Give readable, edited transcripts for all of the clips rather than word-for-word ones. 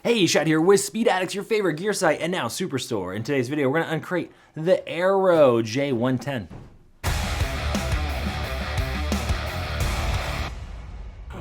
Hey, Shad here with Speed Addicts, your favorite gear site and now Superstore. In today's video, we're going to uncrate the Airoh J 110.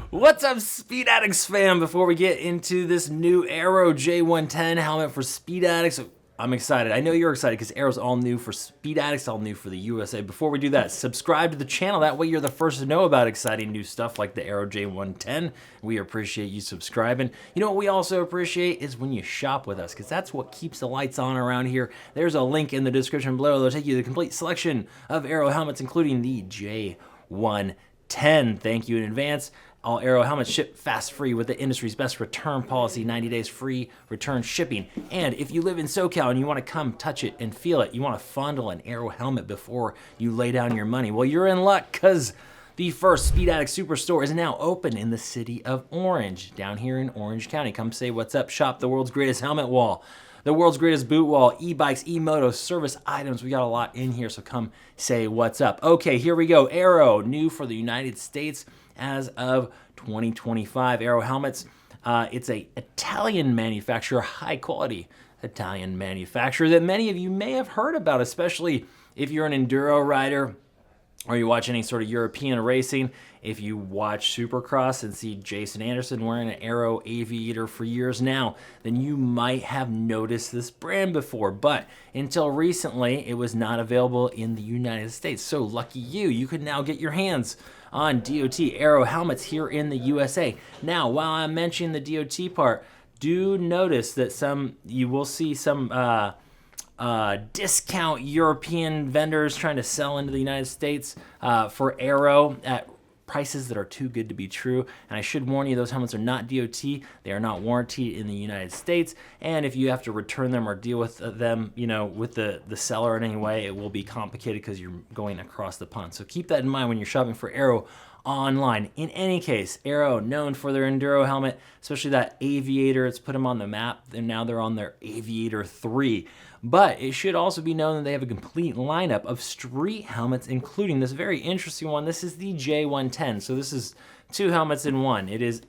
What's up, Speed Addicts fam? Before we get into this new Airoh J 110 helmet for Speed Addicts, I'm excited. I know you're excited because Airoh's all new for Speed Addicts, all new for the USA. Before we do that, subscribe to the channel. That way you're the first to know about exciting new stuff like the Airoh J 110. We appreciate you subscribing. You know what we also appreciate is when you shop with us, because that's what keeps the lights on around here. There's a link in the description below that'll take you to the complete selection of Airoh helmets, including the J 110. Thank you in advance. All Airoh helmets ship fast free with the industry's best return policy, 90 days free return shipping. And if you live in SoCal and you want to come touch it and feel it, you want to fondle an Airoh helmet before you lay down your money, well, you're in luck because the first Speed Addict Superstore is now open in the city of Orange, down here in Orange County. Come say what's up, shop the world's greatest helmet wall, the world's greatest boot wall, e-bikes, e-motos, service items. We got a lot in here, so come say what's up. Okay, here we go. Airoh, new for the United States as of 2025. Airoh helmets, it's a Italian manufacturer, high quality Italian manufacturer that many of you may have heard about, especially if you're an enduro rider or you watch any sort of European racing. If you watch Supercross and see Jason Anderson wearing an Airoh Aviator for years now, then you might have noticed this brand before. But until recently, it was not available in the United States. So lucky you, you can now get your hands on DOT Airoh helmets here in the USA. Now, while I'm mentioning the DOT part, do notice that you will see some discount European vendors trying to sell into the United States for Airoh at prices that are too good to be true. And I should warn you, those helmets are not DOT. They are not warranted in the United States. And if you have to return them or deal with them, with the seller in any way, it will be complicated because you're going across the pond. So keep that in mind when you're shopping for Airoh online. In any case, Airoh, known for their enduro helmet, especially that Aviator. It's put them on the map, and now they're on their Aviator 3. But it should also be known that they have a complete lineup of street helmets, including this very interesting one. This is the J 110. So this is two helmets in one. It is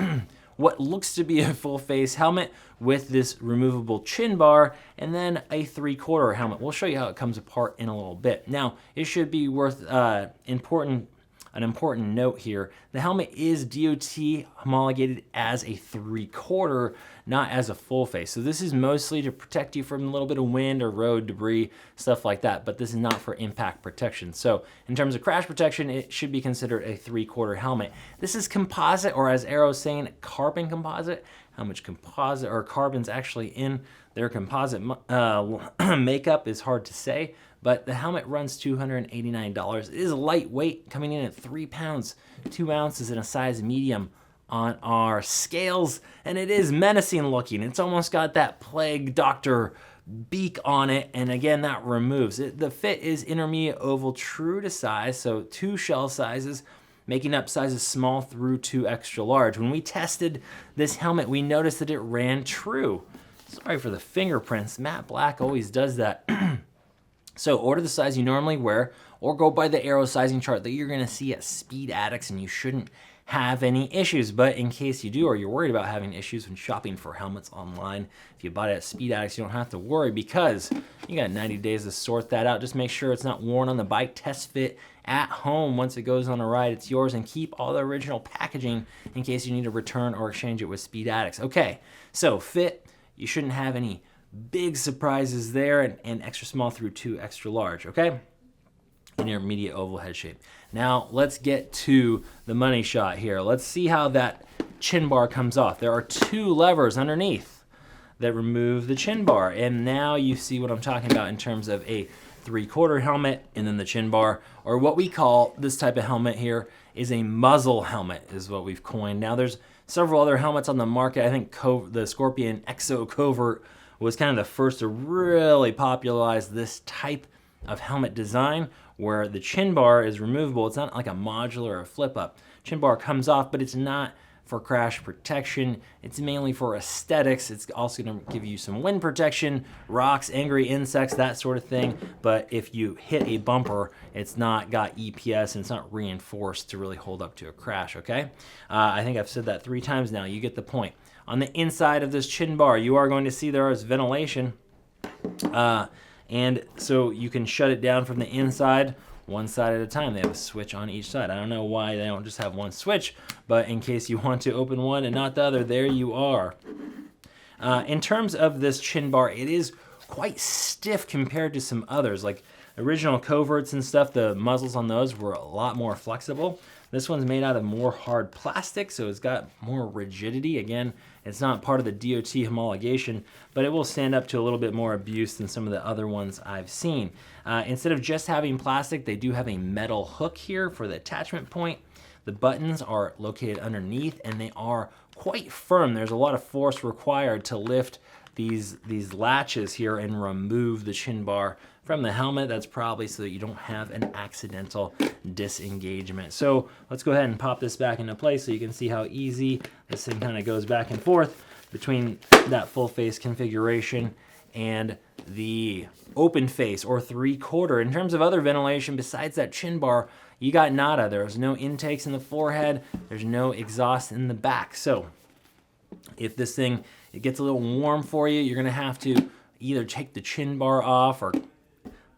what looks to be a full face helmet with this removable chin bar and then a 3/4 helmet. We'll show you how it comes apart in a little bit. Now, it should be worth an important note here. The helmet is DOT homologated as a 3/4, not as a full face. So this is mostly to protect you from a little bit of wind or road debris, stuff like that, but this is not for impact protection. So in terms of crash protection, it should be considered a 3/4 helmet. This is composite, or as Airoh is saying, carbon composite. How much composite or carbon's actually in their composite makeup is hard to say, but the helmet runs $289. It is lightweight, coming in at 3 pounds, 2 ounces in a size medium on our scales, and it is menacing looking. It's almost got that plague doctor beak on it, and again, that removes it. The fit is intermediate oval, true to size, so 2 shell sizes, making up sizes small through to extra large. When we tested this helmet, we noticed that it ran true. Sorry for the fingerprints. Matte Black always does that. So order the size you normally wear, or go by the Airoh sizing chart that you're gonna see at Speed Addicts, and you shouldn't have any issues. But in case you do, or you're worried about having issues when shopping for helmets online, if you bought it at Speed Addicts, you don't have to worry because you got 90 days to sort that out. Just make sure it's not worn on the bike. Test fit at home. Once it goes on a ride, it's yours, and keep all the original packaging in case you need to return or exchange it with Speed Addicts. Okay, so fit, you shouldn't have any big surprises there, and extra small through to extra large, okay? Intermediate oval head shape. Now let's get to the money shot here. Let's see how that chin bar comes off. There are 2 levers underneath that remove the chin bar, and now you see what I'm talking about in terms of a 3/4 helmet and then the chin bar, or what we call this type of helmet here is a muzzle helmet, is what we've coined. Now there's several other helmets on the market. I think the Scorpion Exo Covert was kind of the first to really popularize this type of helmet design, where the chin bar is removable. It's not like a modular or a flip up. Chin bar comes off, but it's not for crash protection. It's mainly for aesthetics. It's also going to give you some wind protection, rocks, angry insects, that sort of thing. But if you hit a bumper, it's not got EPS and it's not reinforced to really hold up to a crash, okay? I think I've said that 3 times now. You get the point. On the inside of this chin bar, you are going to see there is ventilation. And so you can shut it down from the inside, one side at a time. They have a switch on each side. I don't know why they don't just have one switch, but in case you want to open one and not the other, there you are. In terms of this chin bar, it is quite stiff compared to some others. Like original coverts and stuff, the muzzles on those were a lot more flexible. This one's made out of more hard plastic, so it's got more rigidity. Again, it's not part of the DOT homologation, but it will stand up to a little bit more abuse than some of the other ones I've seen. Instead of just having plastic, they do have a metal hook here for the attachment point. The buttons are located underneath, and they are quite firm. There's a lot of force required to lift these latches here and remove the chin bar from the helmet. That's probably so that you don't have an accidental disengagement. So let's go ahead and pop this back into place so you can see how easy this thing kind of goes back and forth between that full face configuration and the open face or 3/4. In terms of other ventilation besides that chin bar, you got nada. There's no intakes in the forehead. There's no exhaust in the back. So if this thing, it gets a little warm for you, you're gonna have to either take the chin bar off or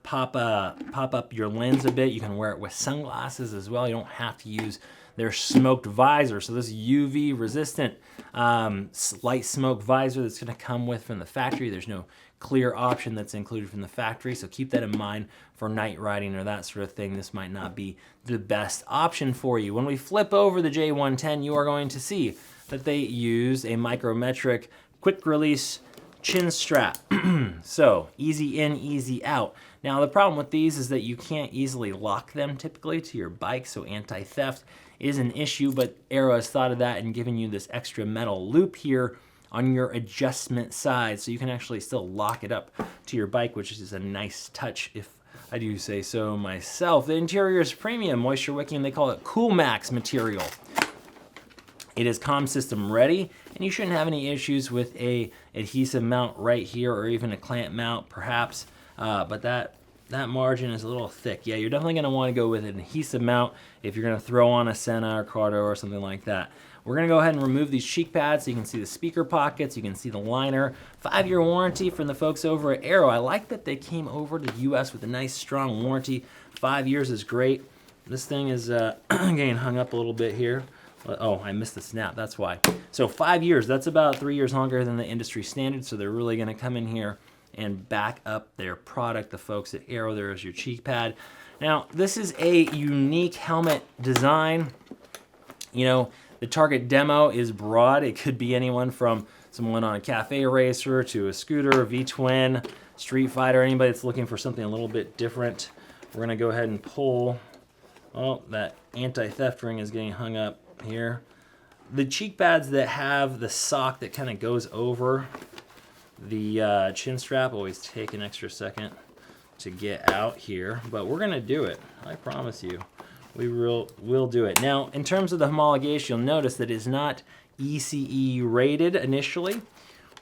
pop up your lens a bit. You can wear it with sunglasses as well. You don't have to use their smoked visor. So this UV resistant light smoke visor that's gonna come with from the factory. There's no clear option that's included from the factory, so keep that in mind for night riding or that sort of thing. This might not be the best option for you. When we flip over the J110, you are going to see that they use a micrometric quick release chin strap. So easy in, easy out. Now the problem with these is that you can't easily lock them typically to your bike, so anti-theft is an issue, but Airoh has thought of that and given you this extra metal loop here on your adjustment side, so you can actually still lock it up to your bike, which is a nice touch if I do say so myself. The interior is premium, moisture wicking, they call it Cool Max material. It is comm system ready, and you shouldn't have any issues with a adhesive mount right here or even a clamp mount perhaps, but that margin is a little thick. Yeah, you're definitely gonna wanna go with an adhesive mount if you're gonna throw on a Senna or Cardo or something like that. We're gonna go ahead and remove these cheek pads so you can see the speaker pockets, you can see the liner. 5-year warranty from the folks over at Airoh. I like that they came over to the US with a nice strong warranty. 5 years is great. This thing is getting hung up a little bit here. Oh, I missed the snap, that's why. So 5 years, that's about 3 years longer than the industry standard, so they're really gonna come in here and back up their product. The folks at Airoh, there's your cheek pad. Now, this is a unique helmet design. You know, the target demo is broad. It could be anyone from someone on a cafe racer to a scooter, V-twin, Street Fighter, anybody that's looking for something a little bit different. We're gonna go ahead and pull. Oh, that anti-theft ring is getting hung up here. The cheek pads that have the sock that kind of goes over the chin strap always take an extra second to get out here, but we're gonna do it. I promise you. We will do it. Now, in terms of the homologation, you'll notice that it's not ECE rated initially.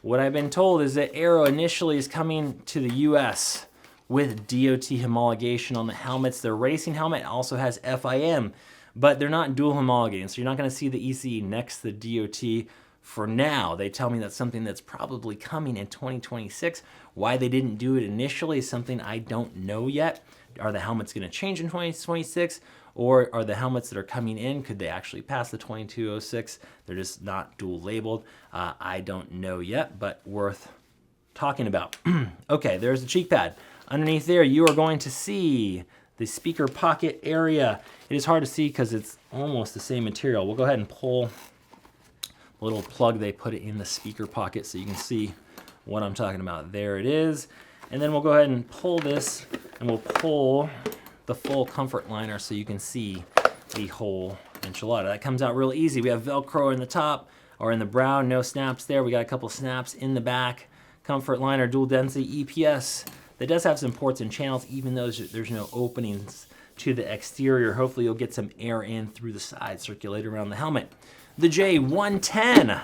What I've been told is that Airoh initially is coming to the US with DOT homologation on the helmets. Their racing helmet also has FIM, but they're not dual homologating, so you're not gonna see the ECE next to the DOT for now. They tell me that's something that's probably coming in 2026. Why they didn't do it initially is something I don't know yet. Are the helmets gonna change in 2026? Or are the helmets that are coming in, could they actually pass the 2206? They're just not dual labeled. I don't know yet, but worth talking about. Okay, there's the cheek pad. Underneath there, you are going to see the speaker pocket area. It is hard to see because it's almost the same material. We'll go ahead and pull a little plug they put it in the speaker pocket so you can see what I'm talking about. There it is. And then we'll go ahead and pull this, and we'll pull the full comfort liner so you can see the whole enchilada. That comes out real easy. We have Velcro in the top or in the brown, no snaps there. We got a couple snaps in the back. Comfort liner, dual density EPS. That does have some ports and channels, even though there's no openings to the exterior. Hopefully you'll get some air in through the side, circulate around the helmet. The J110,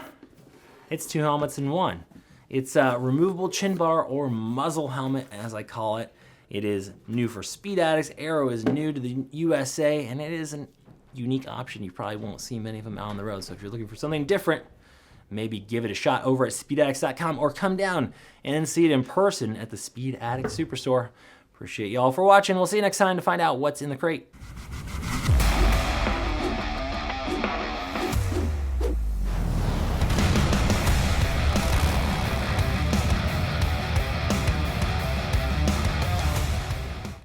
it's 2 helmets in one. It's a removable chin bar or muzzle helmet, as I call it. It is new for speed addicts. Airoh is new to the USA, and it is a unique option. You probably won't see many of them out on the road. So if you're looking for something different, maybe give it a shot over at speedaddicts.com or come down and see it in person at the Speed Addict Superstore. Appreciate y'all for watching. We'll see you next time to find out what's in the crate.